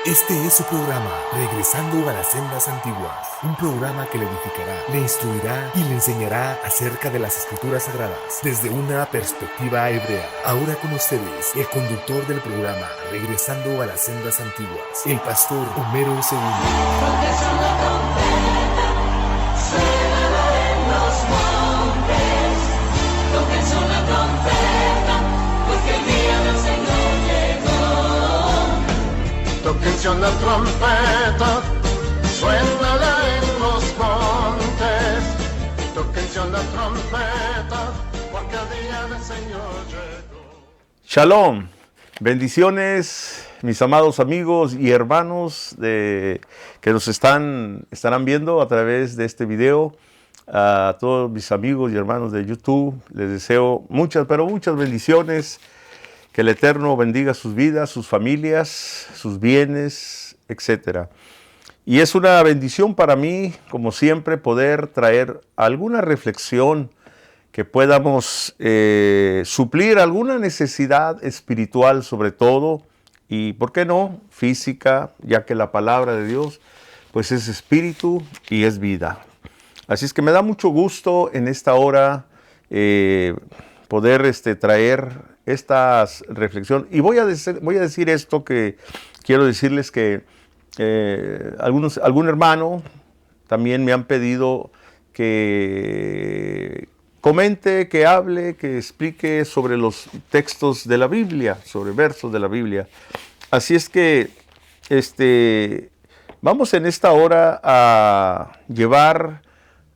Este es su programa, Regresando a las Sendas Antiguas. Un programa que le edificará, le instruirá y le enseñará acerca de las Escrituras Sagradas desde una perspectiva hebrea. Ahora con ustedes, el conductor del programa, Regresando a las Sendas Antiguas, el pastor Homero II. Tóquense una trompeta, suénala en los montes. Tóquense una trompeta, porque el día del Señor llegó. Shalom, bendiciones mis amados amigos y hermanos que nos estarán viendo a través de este video. A todos mis amigos y hermanos de YouTube les deseo muchas bendiciones. Que el Eterno bendiga sus vidas, sus familias, sus bienes, etc. Y es una bendición para mí, como siempre, poder traer alguna reflexión que podamos suplir alguna necesidad espiritual sobre todo, y ¿por qué no? Física, ya que la palabra de Dios pues es espíritu y es vida. Así es que me da mucho gusto en esta hora poder traer estas reflexiones. Y voy a decir esto que quiero decirles que algún hermano también me han pedido que comente, que hable, que explique sobre los textos de la Biblia, sobre versos de la Biblia. Así es que vamos en esta hora a llevar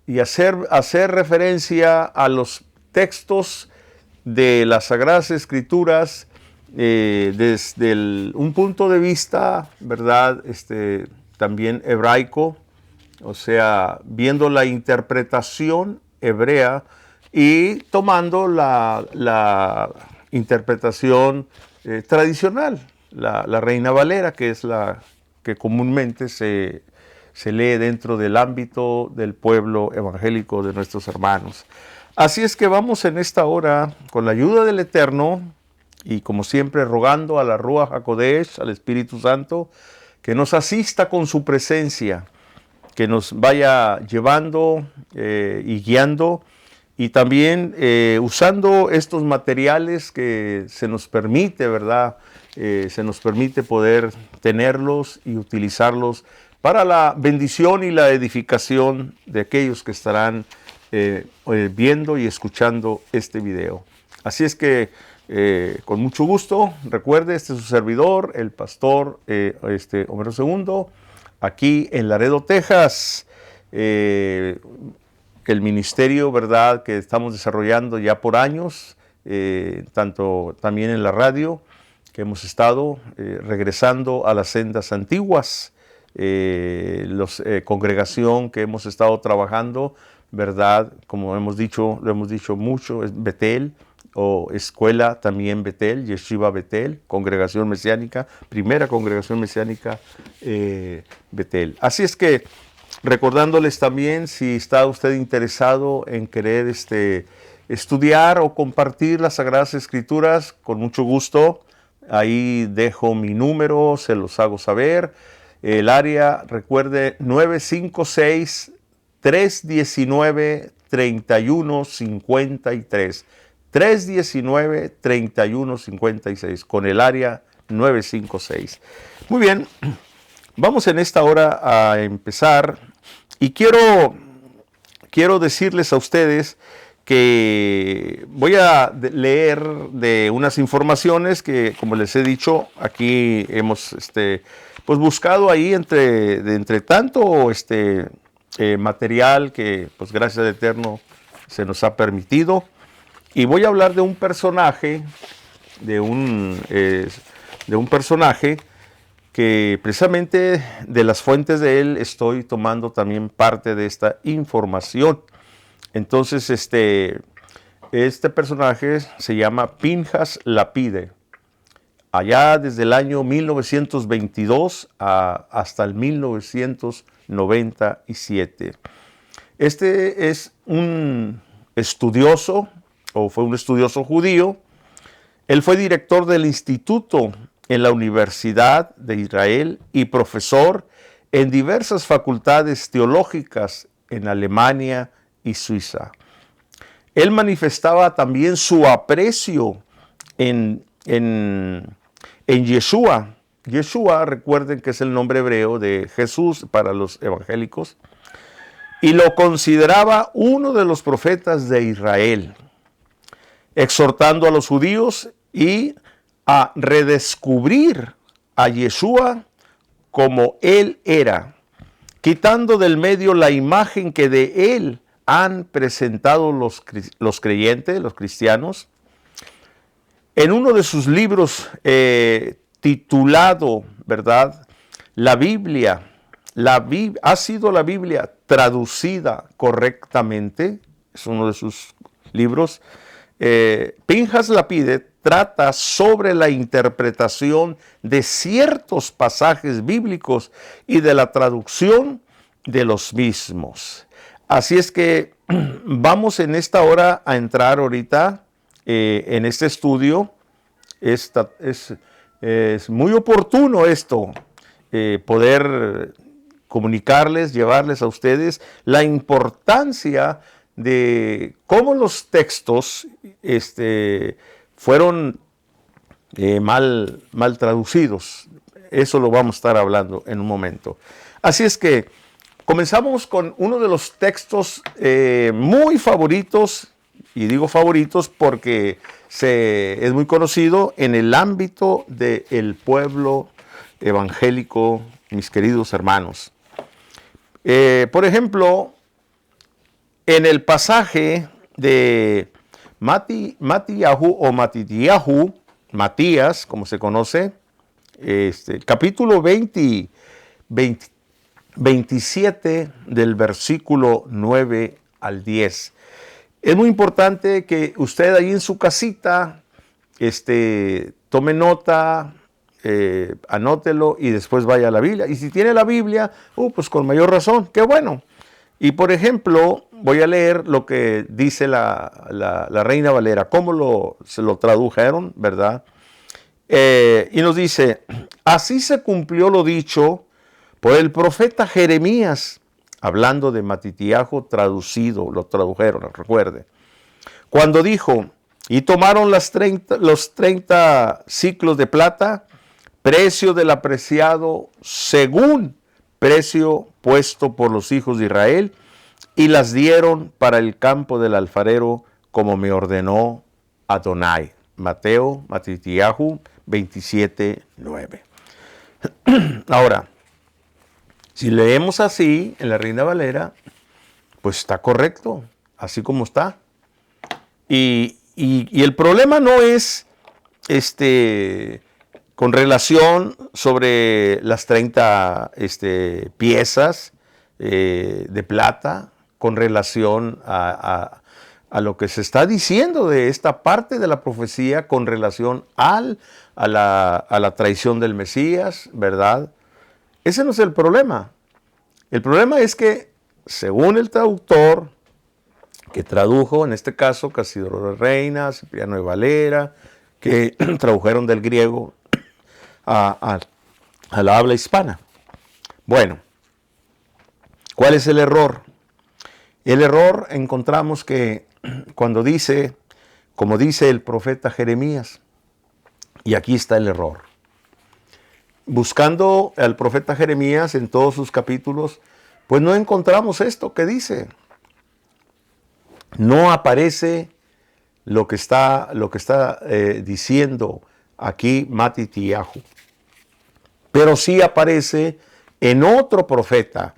y hacer referencia a los textos de las Sagradas Escrituras desde un punto de vista, ¿verdad? También hebraico, o sea, viendo la interpretación hebrea y tomando la interpretación tradicional, la Reina Valera, que es la que comúnmente se lee dentro del ámbito del pueblo evangélico de nuestros hermanos. Así es que vamos en esta hora, con la ayuda del Eterno, y como siempre rogando a la Ruach HaKodesh, al Espíritu Santo, que nos asista con su presencia, que nos vaya llevando y guiando, y también usando estos materiales que se nos permite, ¿verdad? Se nos permite poder tenerlos y utilizarlos para la bendición y la edificación de aquellos que estarán viendo y escuchando este video. Así es que con mucho gusto, recuerde, este es su servidor, el pastor Homero II, aquí en Laredo, Texas. El ministerio, ¿verdad?, que estamos desarrollando ya por años, tanto también en la radio, que hemos estado regresando a las sendas antiguas, congregación que hemos estado trabajando, ¿verdad? Como lo hemos dicho mucho, es Betel, o escuela también Betel, Yeshiva Betel, congregación mesiánica, primera congregación mesiánica Betel. Así es que recordándoles también, si está usted interesado en querer estudiar o compartir las Sagradas Escrituras, con mucho gusto, ahí dejo mi número, se los hago saber. El área, recuerde, 956-319-3153. 319-3156, con el área 956. Muy bien, vamos en esta hora a empezar. Y quiero decirles a ustedes que voy a leer de unas informaciones que, como les he dicho, aquí hemos pues buscado ahí entre tanto material que, pues gracias al Eterno, se nos ha permitido. Y voy a hablar de un personaje, de un personaje que precisamente de las fuentes de él estoy tomando también parte de esta información. Entonces, este personaje se llama Pinhas Lapide. Allá desde el año 1922 hasta el 1997. Este es un estudioso, o fue un estudioso judío. Él fue director del Instituto en la Universidad de Israel y profesor en diversas facultades teológicas en Alemania y Suiza. Él manifestaba también su aprecio en Yeshua. Yeshua, recuerden que es el nombre hebreo de Jesús para los evangélicos, y lo consideraba uno de los profetas de Israel, exhortando a los judíos y a redescubrir a Yeshua como él era, quitando del medio la imagen que de él han presentado los creyentes, los cristianos. En uno de sus libros titulado, ¿verdad?, La Biblia, ha sido la Biblia traducida correctamente, es uno de sus libros. Pinhas Lapide trata sobre la interpretación de ciertos pasajes bíblicos y de la traducción de los mismos. Así es que vamos en esta hora a entrar ahorita en este estudio. Es muy oportuno esto, poder comunicarles, llevarles a ustedes la importancia de cómo los textos fueron mal traducidos. Eso lo vamos a estar hablando en un momento. Así es que comenzamos con uno de los textos muy favoritos, y digo favoritos porque es muy conocido en el ámbito del pueblo evangélico, mis queridos hermanos. Por ejemplo, en el pasaje de Matitiyahu o Matitiyahu, Matías, como se conoce, capítulo 27 del versículo 9 al 10. Es muy importante que usted ahí en su casita tome nota, anótelo y después vaya a la Biblia. Y si tiene la Biblia, pues con mayor razón, qué bueno. Y por ejemplo, voy a leer lo que dice la Reina Valera, cómo se lo tradujeron, ¿verdad? Y nos dice: así se cumplió lo dicho por el profeta Jeremías, hablando de Matitiyahu traducido, lo tradujeron, recuerde, cuando dijo: y tomaron los 30 siclos de plata, precio del apreciado según precio puesto por los hijos de Israel, y las dieron para el campo del alfarero, como me ordenó Adonai. Matitiyahu 27:9. Ahora, si leemos así en la Reina Valera, pues está correcto, así como está. Y el problema no es con relación sobre las 30 piezas de plata, con relación a lo que se está diciendo de esta parte de la profecía con relación a la traición del Mesías, ¿verdad? Ese no es el problema. El problema es que, según el traductor que tradujo, en este caso Casidoro de Reina, Cipriano de Valera, que tradujeron del griego a la habla hispana. Bueno, ¿cuál es el error? El error encontramos que cuando dice, como dice el profeta Jeremías, y aquí está el error. Buscando al profeta Jeremías en todos sus capítulos, pues no encontramos esto que dice. No aparece lo que está diciendo aquí Matitiyahu. Pero sí aparece en otro profeta,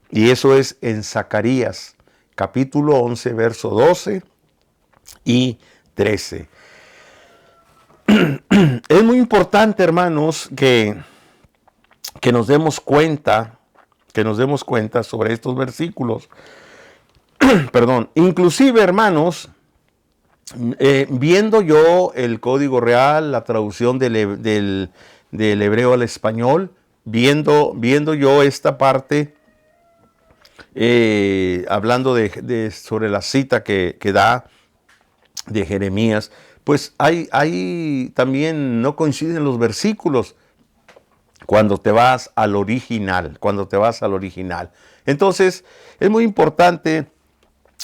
y eso es en Zacarías, capítulo 11, verso 12 y 13. Es muy importante, hermanos, que nos demos cuenta sobre estos versículos. Perdón, inclusive, hermanos, viendo yo el Código Real, la traducción del hebreo al español, viendo yo esta parte, hablando sobre la cita que da de Jeremías, pues hay también no coinciden los versículos cuando te vas al original, Entonces, es muy importante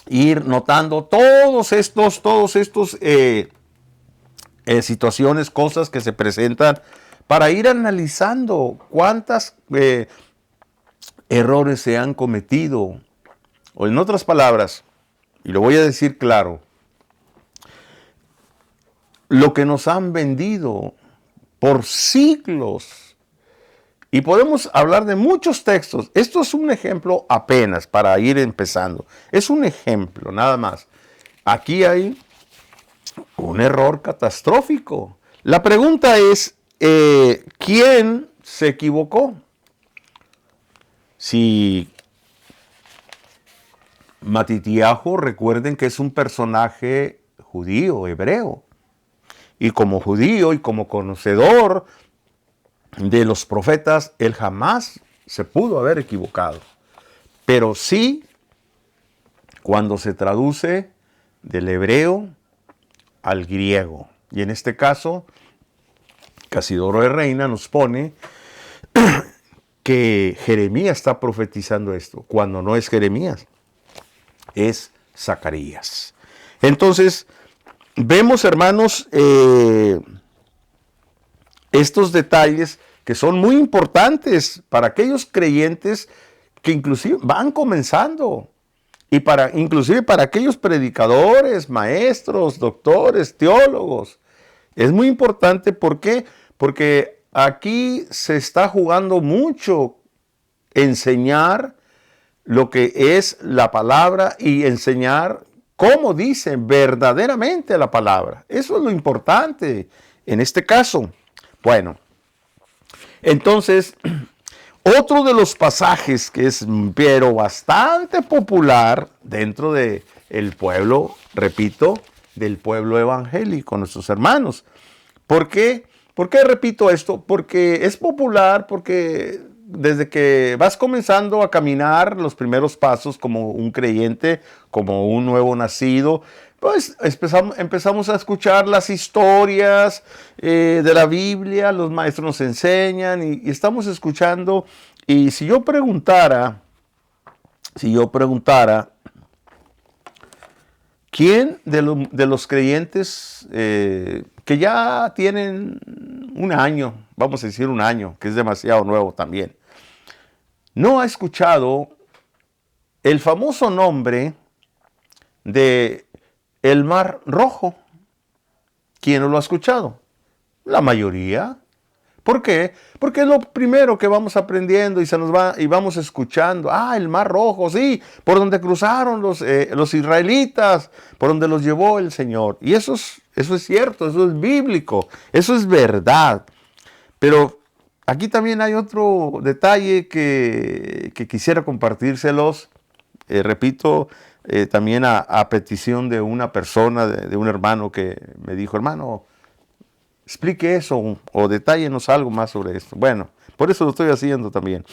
ir notando todos estos situaciones, cosas que se presentan, para ir analizando cuántas errores se han cometido. O en otras palabras, y lo voy a decir claro, lo que nos han vendido por siglos. Y podemos hablar de muchos textos. Esto es un ejemplo apenas para ir empezando. Es un ejemplo, nada más. Aquí hay un error catastrófico. La pregunta es, ¿quién se equivocó? Si Matitiahu, recuerden que es un personaje judío, hebreo. Y como judío y como conocedor de los profetas, él jamás se pudo haber equivocado. Pero sí, cuando se traduce del hebreo al griego. Y en este caso, Casidoro de Reina nos pone que Jeremías está profetizando esto, cuando no es Jeremías, es Zacarías. Entonces, vemos, hermanos, estos detalles que son muy importantes para aquellos creyentes que inclusive van comenzando, y inclusive para aquellos predicadores, maestros, doctores, teólogos. Es muy importante, ¿por qué? Porque aquí se está jugando mucho enseñar lo que es la palabra y enseñar cómo dice verdaderamente la palabra. Eso es lo importante en este caso. Bueno, entonces, otro de los pasajes que es, pero bastante popular dentro del pueblo, repito, del pueblo evangélico, nuestros hermanos. ¿Por qué? ¿Por qué repito esto? Porque es popular, porque desde que vas comenzando a caminar los primeros pasos como un creyente, como un nuevo nacido, pues empezamos a escuchar las historias de la Biblia, los maestros nos enseñan y estamos escuchando. Y si yo preguntara, ¿quién de los creyentes que ya tienen un año, vamos a decir un año, que es demasiado nuevo también, no ha escuchado el famoso nombre de el Mar Rojo? ¿Quién no lo ha escuchado? La mayoría. ¿Por qué? Porque es lo primero que vamos aprendiendo y vamos escuchando. Ah, el Mar Rojo, sí, por donde cruzaron los israelitas, por donde los llevó el Señor. Y eso es cierto, eso es bíblico, eso es verdad. Pero aquí también hay otro detalle que quisiera compartírselos. Repito, también a petición de una persona, de un hermano que me dijo, hermano, explique eso o detállenos algo más sobre esto. Bueno, por eso lo estoy haciendo también.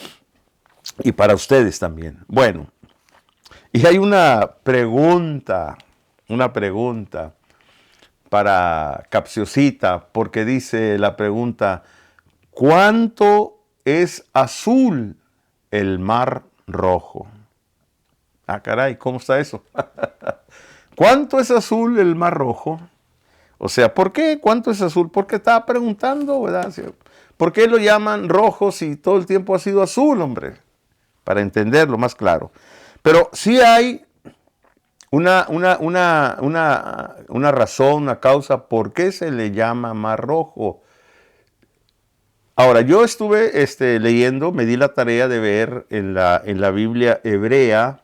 Y para ustedes también. Bueno, y hay una pregunta para Capciosita, porque dice la pregunta, ¿cuánto es azul el Mar Rojo? Ah, caray, ¿cómo está eso? ¿Cuánto es azul el Mar Rojo? O sea, ¿por qué? ¿Cuánto es azul? Porque estaba preguntando, ¿verdad? ¿Por qué lo llaman rojo si todo el tiempo ha sido azul, hombre? Para entenderlo más claro. Pero sí hay una razón, una causa, ¿por qué se le llama Mar Rojo? Ahora, yo estuve leyendo, me di la tarea de ver en la Biblia hebrea,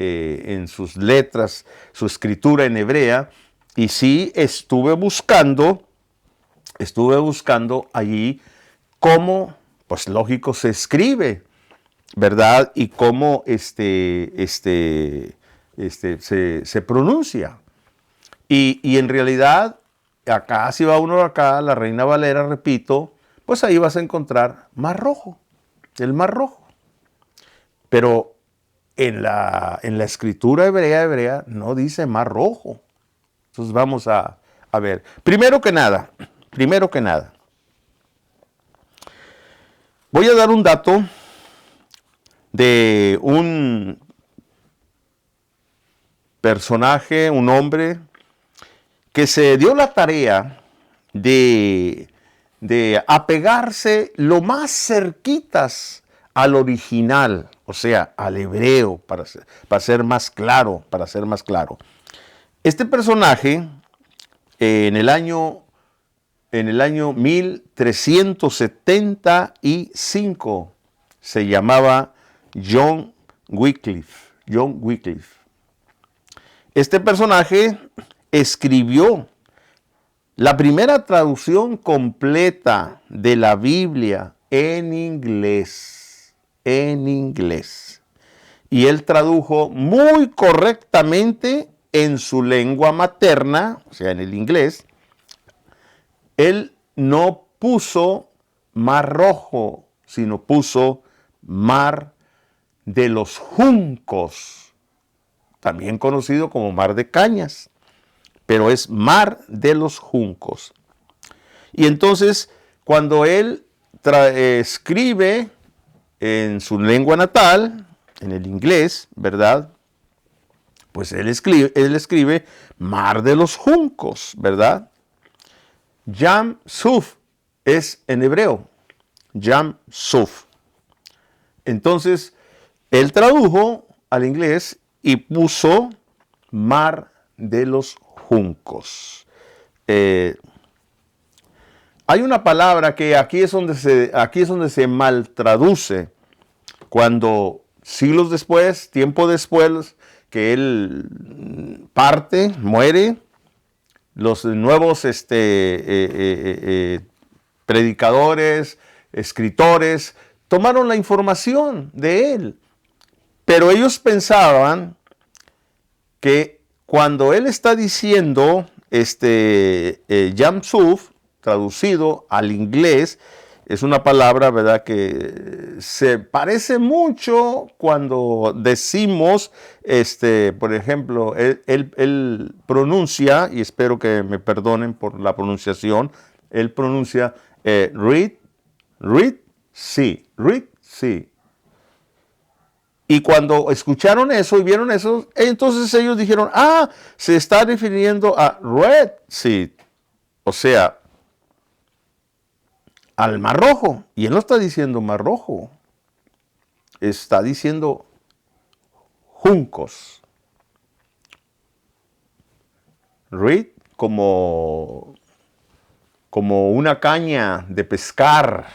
en sus letras, su escritura en hebrea, y sí estuve buscando allí cómo, pues lógico, se escribe, ¿verdad? Y cómo se pronuncia. Y en realidad, acá, si va uno acá, la Reina Valera, repito, pues ahí vas a encontrar Mar Rojo, el Mar Rojo. Pero en la escritura hebrea no dice Mar Rojo, Entonces vamos a ver. Primero que nada, voy a dar un dato de un personaje, un hombre, que se dio la tarea de apegarse lo más cerquitas al original, o sea, al hebreo, para ser más claro, Este personaje, en el año 1375, se llamaba John Wycliffe. Este personaje escribió la primera traducción completa de la Biblia en inglés. Y él tradujo muy correctamente en su lengua materna, o sea, en el inglés. Él no puso Mar Rojo, sino puso Mar de los Juncos, también conocido como Mar de Cañas, pero es Mar de los Juncos. Y entonces, cuando él escribe en su lengua natal, en el inglés, ¿verdad? Pues él escribe Mar de los Juncos, ¿verdad? Yam Suf es en hebreo. Yam Suf. Entonces, él tradujo al inglés y puso Mar de los Juncos. Hay una palabra que aquí es donde se mal traduce, cuando siglos después, tiempo después, que él muere, los nuevos predicadores, escritores, tomaron la información de él, pero ellos pensaban que cuando él está diciendo Yam Suf, traducido al inglés, es una palabra, ¿verdad?, que se parece mucho cuando decimos, por ejemplo, él pronuncia, y espero que me perdonen por la pronunciación, él pronuncia read, sí. Y cuando escucharon eso y vieron eso, entonces ellos dijeron, se está refiriendo a Red Sea, o sea, al Mar Rojo. Y él no está diciendo Mar Rojo, está diciendo juncos. Reed como una caña de pescar,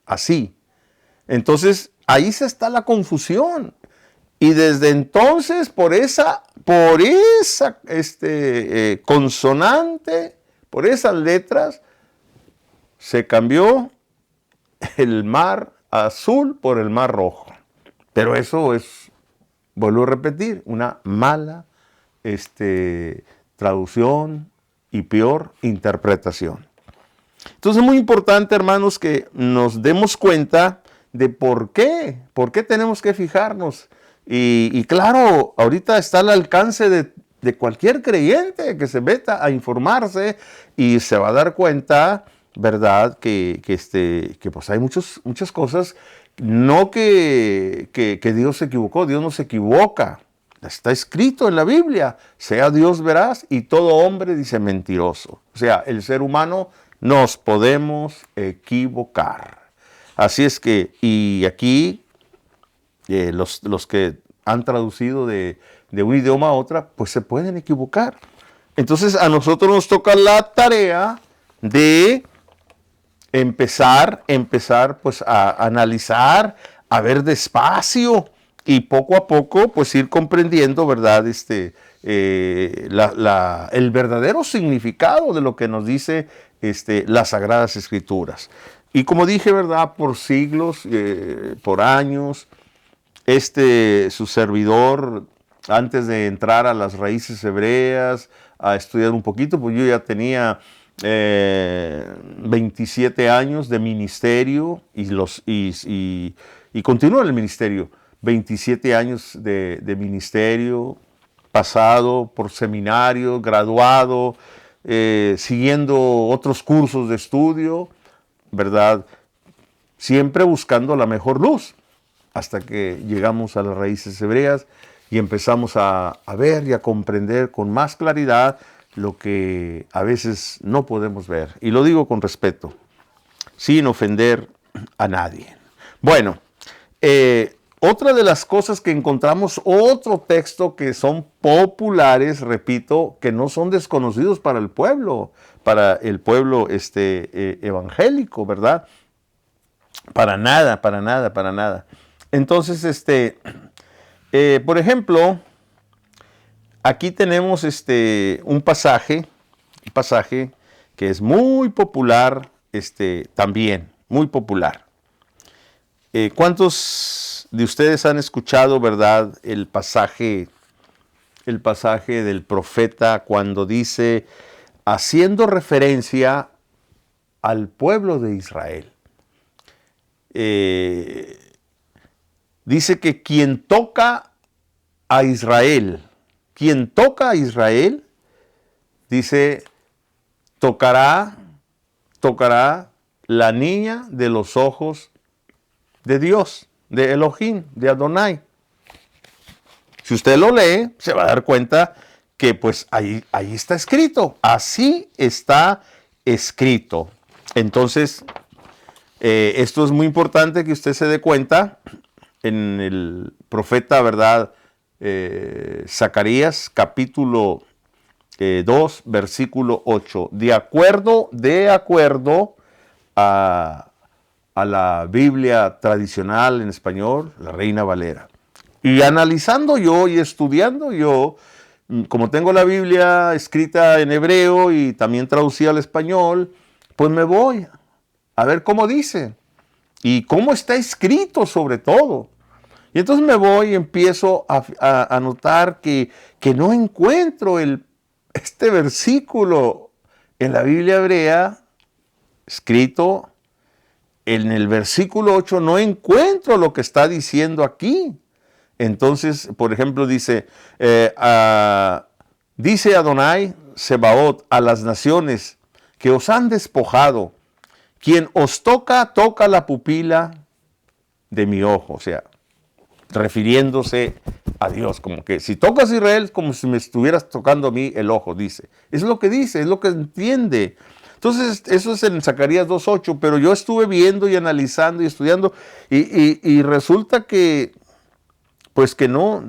así. Entonces, ahí se está la confusión. Y desde entonces, por esa consonante, por esas letras, se cambió el mar azul por el mar rojo. Pero eso es, vuelvo a repetir, una mala traducción y peor interpretación. Entonces es muy importante, hermanos, que nos demos cuenta de por qué tenemos que fijarnos. Y claro, ahorita está al alcance de cualquier creyente que se meta a informarse y se va a dar cuenta, ¿verdad?, que pues hay muchas cosas, no que Dios se equivocó, Dios no se equivoca. Está escrito en la Biblia, sea Dios veraz y todo hombre dice mentiroso. O sea, el ser humano nos podemos equivocar. Así es que, y aquí los que han traducido de un idioma a otra, pues se pueden equivocar. Entonces a nosotros nos toca la tarea de empezar pues a analizar, a ver despacio y poco a poco pues ir comprendiendo, ¿verdad?, el verdadero significado de lo que nos dice las Sagradas Escrituras. Y como dije, ¿verdad?, por siglos, por años, su servidor, antes de entrar a las raíces hebreas, a estudiar un poquito, pues yo ya tenía 27 años de ministerio y continúo en el ministerio. 27 años de ministerio, pasado por seminario, graduado, siguiendo otros cursos de estudio, ¿verdad? Siempre buscando la mejor luz, hasta que llegamos a las raíces hebreas y empezamos a ver y a comprender con más claridad lo que a veces no podemos ver. Y lo digo con respeto, sin ofender a nadie. Bueno, otra de las cosas que encontramos, otro texto que son populares, repito, que no son desconocidos para el pueblo evangélico, ¿verdad? Para nada, para nada, para nada. Entonces, por ejemplo, aquí tenemos un pasaje que es muy popular, también, muy popular. ¿Cuántos de ustedes han escuchado, verdad, el pasaje del profeta cuando dice, haciendo referencia al pueblo de Israel? Dice que quien toca a Israel, dice, tocará la niña de los ojos de Dios, de Elohim, de Adonai. Si usted lo lee, se va a dar cuenta que pues ahí está escrito, así está escrito. Entonces, esto es muy importante que usted se dé cuenta en el profeta, ¿verdad? Zacarías, capítulo 2, versículo 8. De acuerdo a la Biblia tradicional en español, la Reina Valera. Y analizando yo y estudiando yo, como tengo la Biblia escrita en hebreo y también traducida al español, pues me voy a ver cómo dice y cómo está escrito sobre todo. Y entonces me voy y empiezo a notar que no encuentro este versículo en la Biblia hebrea escrito. En el versículo 8 no encuentro lo que está diciendo aquí. Entonces, por ejemplo, dice Adonai Sebaot a las naciones que os han despojado. Quien os toca la pupila de mi ojo. O sea, refiriéndose a Dios. Como que si tocas a Israel, es como si me estuvieras tocando a mí el ojo, dice. Es lo que dice, es lo que entiende. Entonces, eso es en Zacarías 2.8, pero yo estuve viendo y analizando y estudiando y resulta que, pues que no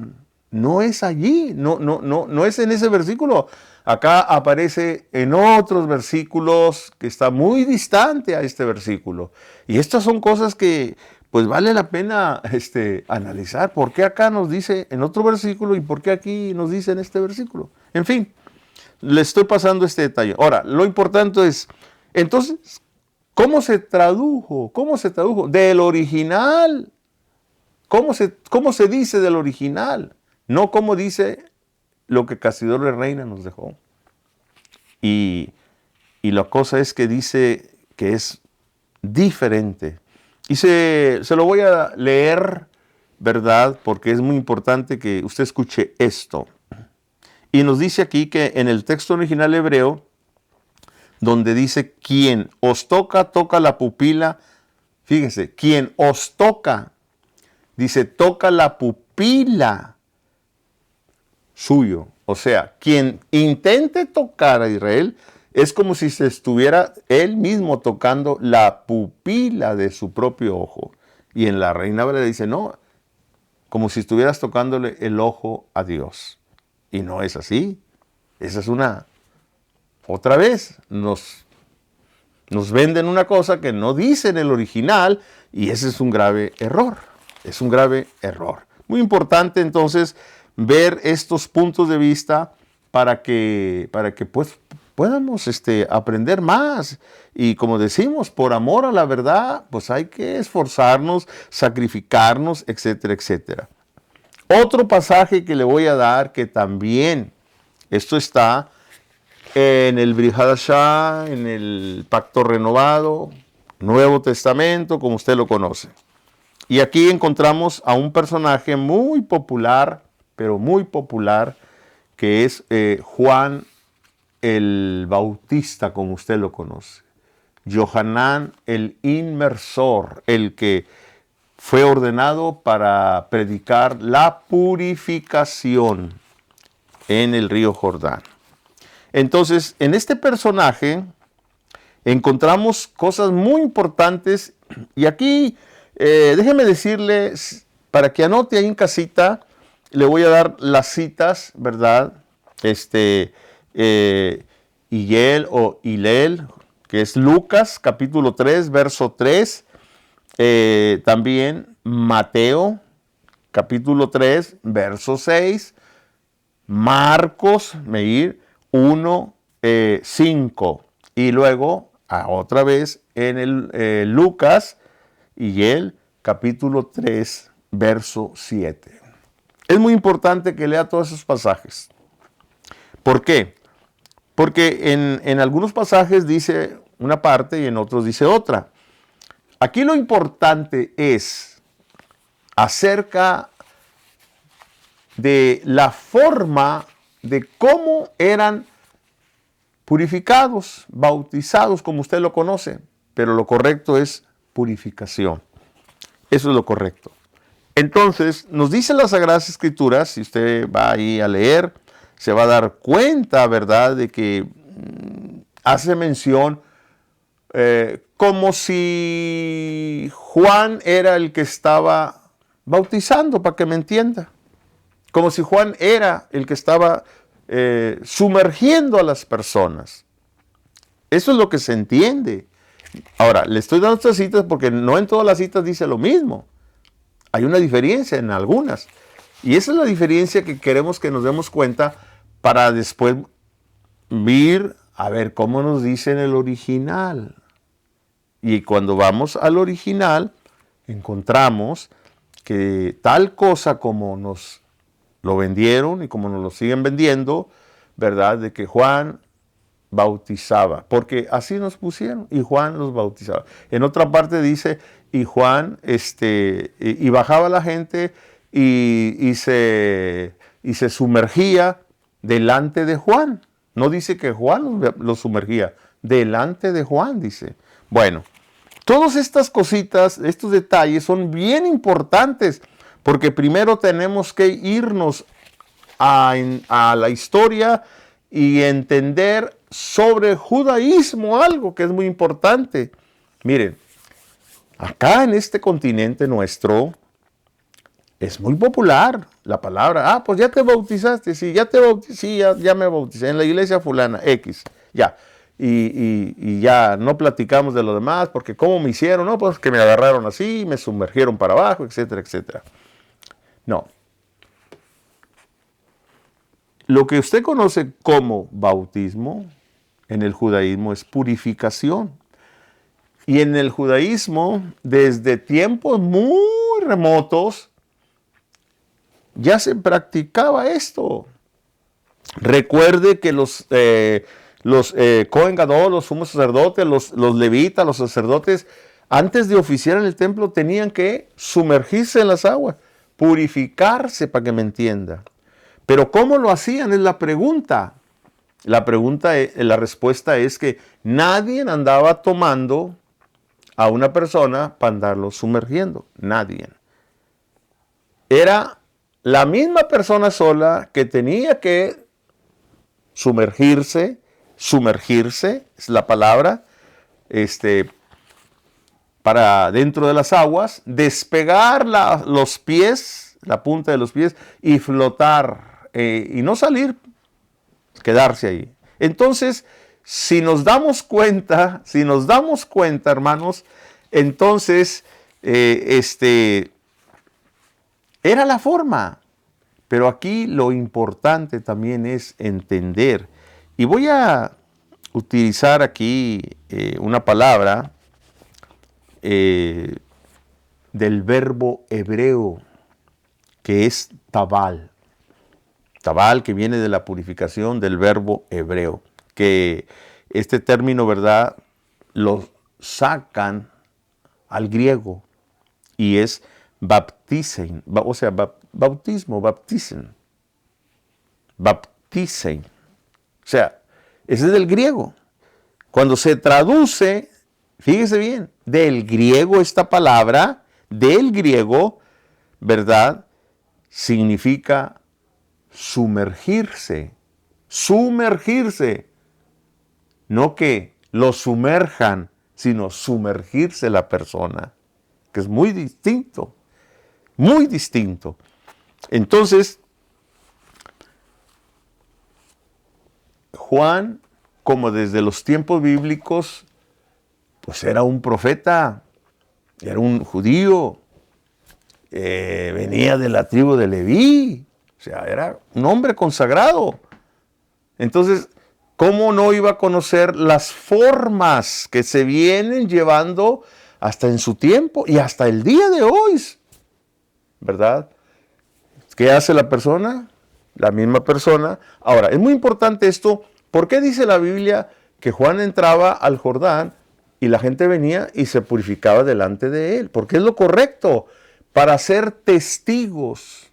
es allí, no es en ese versículo. Acá aparece en otros versículos que está muy distante a este versículo. Y estas son cosas que, pues vale la pena analizar. ¿Por qué acá nos dice en otro versículo y por qué aquí nos dice en este versículo? En fin. Le estoy pasando este detalle. Ahora, lo importante es, entonces, ¿cómo se tradujo? Del original. ¿Cómo se dice del original? No como dice lo que Casidoro Reina nos dejó. Y la cosa es que dice que es diferente. Y se lo voy a leer, ¿verdad? Porque es muy importante que usted escuche esto. Y nos dice aquí que en el texto original hebreo, donde dice, quien os toca la pupila, fíjese, quien os toca, dice, toca la pupila suyo. O sea, quien intente tocar a Israel, es como si se estuviera él mismo tocando la pupila de su propio ojo. Y en la Reina Valera dice, no, como si estuvieras tocándole el ojo a Dios. Y no es así. Esa es otra vez, nos venden una cosa que no dice en el original y ese es un grave error. Es un grave error. Muy importante entonces ver estos puntos de vista para que pues podamos aprender más. Y como decimos, por amor a la verdad, pues hay que esforzarnos, sacrificarnos, etcétera, etcétera. Otro pasaje que le voy a dar, que también, esto está en el Brit Hadashah, en el Pacto Renovado, Nuevo Testamento, como usted lo conoce. Y aquí encontramos a un personaje muy popular, pero muy popular, que es Juan el Bautista, como usted lo conoce. Johanán el Inmersor, el que fue ordenado para predicar la purificación en el río Jordán. Entonces, en este personaje encontramos cosas muy importantes y aquí déjeme decirle, para que anote ahí en casita, le voy a dar las citas, ¿verdad? Hillel o Hillel, que es Lucas, capítulo 3, verso 3. También Mateo, capítulo 3, verso 6. Marcos, Meir, 1, 5. Y luego, otra vez, en el Lucas, Hillel, capítulo 3, verso 7. Es muy importante que lea todos esos pasajes. ¿Por qué? Porque en algunos pasajes dice una parte y en otros dice otra. Aquí lo importante es acerca de la forma de cómo eran purificados, bautizados, como usted lo conoce. Pero lo correcto es purificación. Eso es lo correcto. Entonces, nos dice las Sagradas Escrituras, si usted va ahí a leer, se va a dar cuenta, ¿verdad?, de que hace mención como si Juan era el que estaba bautizando, para que me entienda. Como si Juan era el que estaba sumergiendo a las personas. Eso es lo que se entiende. Ahora, le estoy dando estas citas porque no en todas las citas dice lo mismo. Hay una diferencia en algunas. Y esa es la diferencia que queremos que nos demos cuenta para después ir a ver cómo nos dice en el original. Y cuando vamos al original, encontramos que tal cosa como nos lo vendieron y como nos lo siguen vendiendo, ¿verdad? De que Juan bautizaba, porque así nos pusieron, y Juan los bautizaba. En otra parte dice, y Juan, y bajaba la gente y se sumergía delante de Juan. No dice que Juan los sumergía, delante de Juan, dice. Bueno, todas estas cositas, estos detalles son bien importantes, porque primero tenemos que irnos a la historia y entender sobre el judaísmo algo que es muy importante. Miren, acá en este continente nuestro es muy popular la palabra, pues ya te bautizaste, sí, ya me bauticé en la iglesia fulana, X, ya. Y ya no platicamos de lo demás, porque cómo me hicieron, no, pues que me agarraron así, me sumergieron para abajo, etcétera, etcétera. No. Lo que usted conoce como bautismo, en el judaísmo es purificación. Y en el judaísmo, desde tiempos muy remotos, ya se practicaba esto. Recuerde que los Cohen Gadol, los sumos sacerdotes, los levitas, los sacerdotes, antes de oficiar en el templo tenían que sumergirse en las aguas, purificarse, para que me entienda. Pero ¿cómo lo hacían? Es la pregunta. La respuesta es que nadie andaba tomando a una persona para andarlo sumergiendo. Nadie. Era la misma persona sola que tenía que sumergirse, es la palabra, para dentro de las aguas, despegar los pies, la punta de los pies, y flotar, y no salir, quedarse ahí. Entonces, si nos damos cuenta, hermanos, entonces, era la forma. Pero aquí lo importante también es entender. Y voy a utilizar aquí una palabra del verbo hebreo, que es tabal. Tabal, que viene de la purificación del verbo hebreo. Que este término, ¿verdad?, lo sacan al griego y es baptizen, o sea, bautismo, baptizen. dicen. O sea, ese es del griego. Cuando se traduce, fíjese bien, del griego esta palabra, del griego, ¿verdad? Significa sumergirse. Sumergirse. No que lo sumerjan, sino sumergirse la persona, que es muy distinto, muy distinto. Entonces, Juan, como desde los tiempos bíblicos, pues era un profeta, era un judío, venía de la tribu de Leví, o sea, era un hombre consagrado. Entonces, ¿cómo no iba a conocer las formas que se vienen llevando hasta en su tiempo y hasta el día de hoy? ¿Verdad? ¿Qué hace la persona? La misma persona. Ahora, es muy importante esto. ¿Por qué dice la Biblia que Juan entraba al Jordán y la gente venía y se purificaba delante de él? Porque es lo correcto para ser testigos.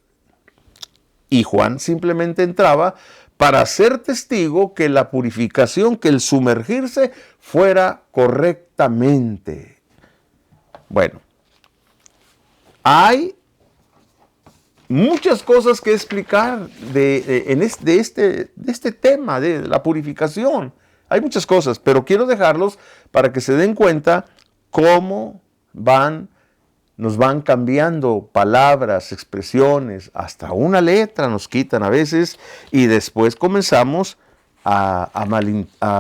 Y Juan simplemente entraba para ser testigo que la purificación, que el sumergirse fuera correctamente. Bueno, hay muchas cosas que explicar de este tema de la purificación. Hay muchas cosas, pero quiero dejarlos para que se den cuenta cómo nos van cambiando palabras, expresiones, hasta una letra nos quitan a veces y después comenzamos a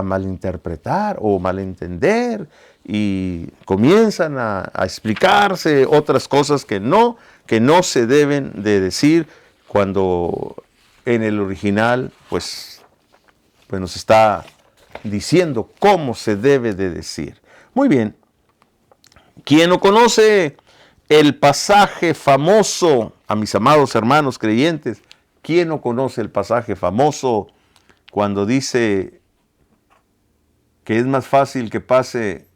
malinterpretar o malentender y comienzan a explicarse otras cosas que no se deben de decir cuando en el original pues nos está diciendo cómo se debe de decir. Muy bien, ¿quién no conoce el pasaje famoso, a mis amados hermanos creyentes, quién no conoce el pasaje famoso cuando dice que es más fácil que pase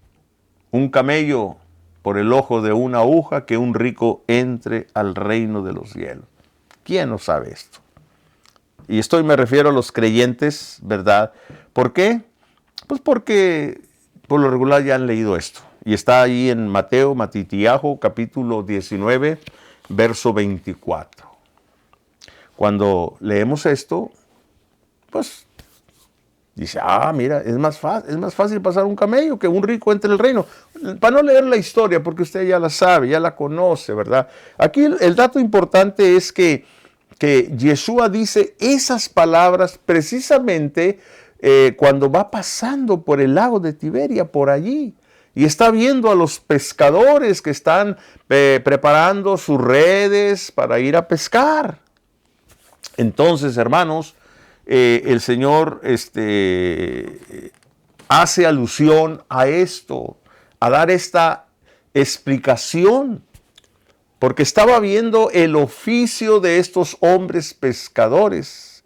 un camello por el ojo de una aguja que un rico entre al reino de los cielos? ¿Quién no sabe esto? Y me refiero a los creyentes, ¿verdad? ¿Por qué? Pues porque por lo regular ya han leído esto. Y está ahí en Matitiajo, capítulo 19, verso 24. Cuando leemos esto, pues dice, mira, es más fácil pasar un camello que un rico entre el reino. Para no leer la historia, porque usted ya la sabe, ya la conoce, ¿verdad? Aquí el dato importante es que Yeshua dice esas palabras precisamente cuando va pasando por el lago de Tiberia, por allí. Y está viendo a los pescadores que están preparando sus redes para ir a pescar. Entonces, hermanos, el Señor hace alusión a esto, a dar esta explicación, porque estaba viendo el oficio de estos hombres pescadores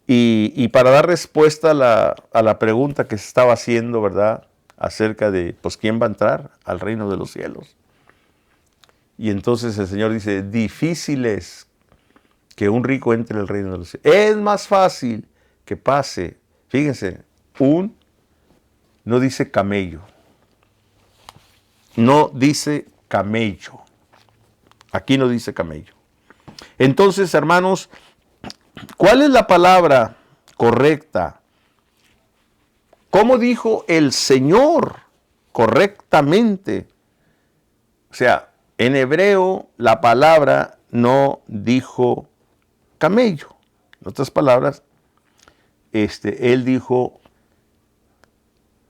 y para dar respuesta a la pregunta que se estaba haciendo, ¿verdad?, acerca de, pues, ¿quién va a entrar al reino de los cielos? Y entonces el Señor dice, difícil es que un rico entre al reino de los cielos. Es más fácil que pase, fíjense, no dice camello. No dice camello. Aquí no dice camello. Entonces, hermanos, ¿cuál es la palabra correcta? ¿Cómo dijo el Señor correctamente? O sea, en hebreo la palabra no dijo camello. En otras palabras, él dijo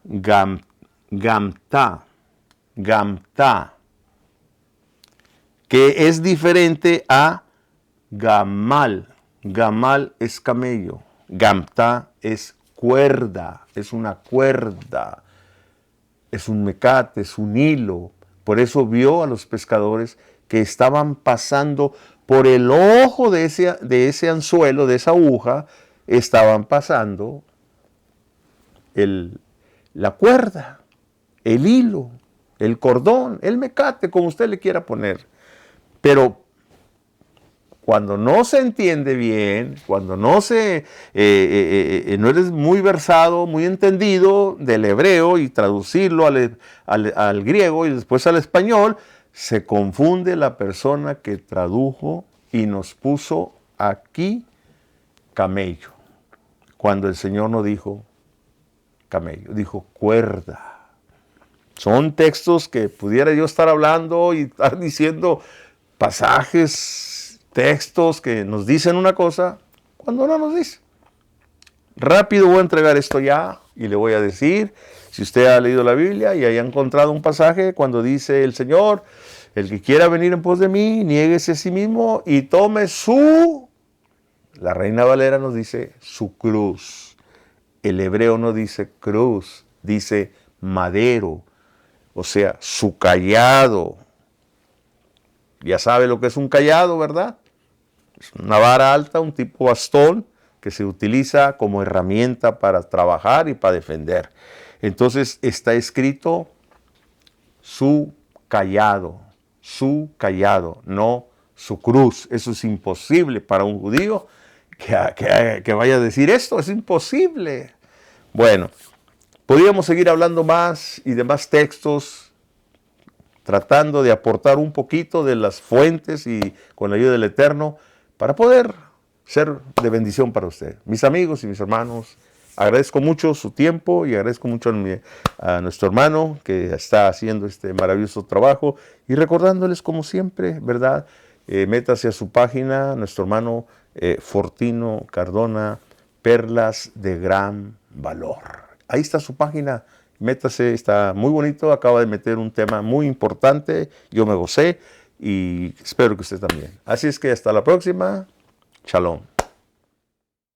gamta, que es diferente a gamal. Gamal es camello, gamta es cuerda, es una cuerda, es un mecate, es un hilo. Por eso vio a los pescadores que estaban pasando por el ojo de ese anzuelo, de esa aguja, estaban pasando la cuerda, el hilo, el cordón, el mecate, como usted le quiera poner. Pero cuando no se entiende bien, cuando no eres muy versado, muy entendido del hebreo y traducirlo al griego y después al español, se confunde la persona que tradujo y nos puso aquí camello, cuando el Señor no dijo camello, dijo cuerda. Son textos que pudiera yo estar hablando y estar diciendo pasajes, textos que nos dicen una cosa cuando no nos dice. Rápido voy a entregar esto ya y le voy a decir, si usted ha leído la Biblia y haya encontrado un pasaje cuando dice el Señor, el que quiera venir en pos de mí, niéguese a sí mismo y tome la Reina Valera nos dice su cruz. El hebreo no dice cruz, dice madero, o sea, su cayado. Ya sabe lo que es un cayado, ¿verdad? Es una vara alta, un tipo bastón que se utiliza como herramienta para trabajar y para defender. Entonces está escrito su cayado, no su cruz. Eso es imposible para un judío que vaya a decir esto, es imposible. Bueno, podríamos seguir hablando más y de más textos, tratando de aportar un poquito de las fuentes y con la ayuda del Eterno para poder ser de bendición para usted. Mis amigos y mis hermanos, agradezco mucho su tiempo y agradezco mucho a nuestro hermano que está haciendo este maravilloso trabajo y recordándoles como siempre, ¿verdad? Métase a su página, nuestro hermano Fortino Cardona, Perlas de Gran Valor. Ahí está su página, métase, está muy bonito, acaba de meter un tema muy importante, yo me gocé y espero que usted también. Así es que hasta la próxima, shalom.